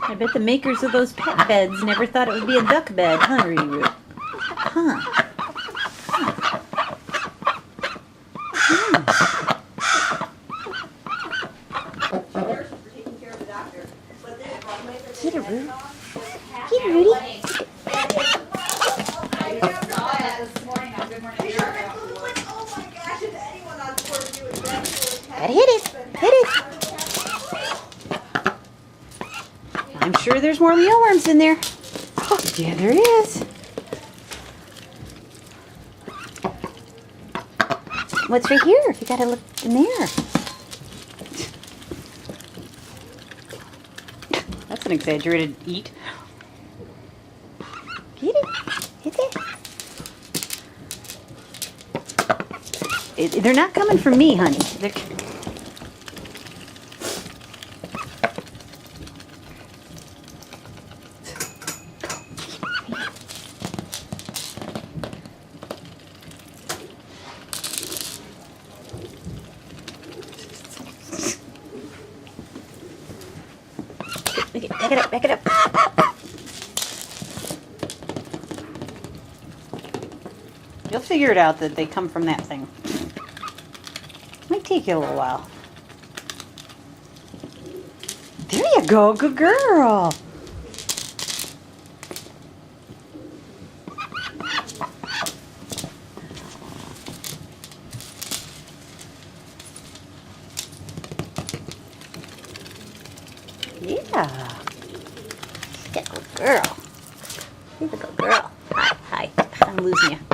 I bet the makers of those pet beds never thought it would be a duck bed, huh, Rudy Root? Huh. Get it, Rudy. Get it, Rudy. Hit it. Hit it. I'm sure there's more mealworms in there. Oh, yeah, there is. What's right here? You gotta look in there. That's an exaggerated eat. Get it. Hit it. They're not coming from me, honey. Okay, back it up, back it up. You'll figure it out that they come from that thing. Might take you a little while. There you go, good girl. Yeah. Good girl. You're a good girl. Hi, hi. I'm losing you.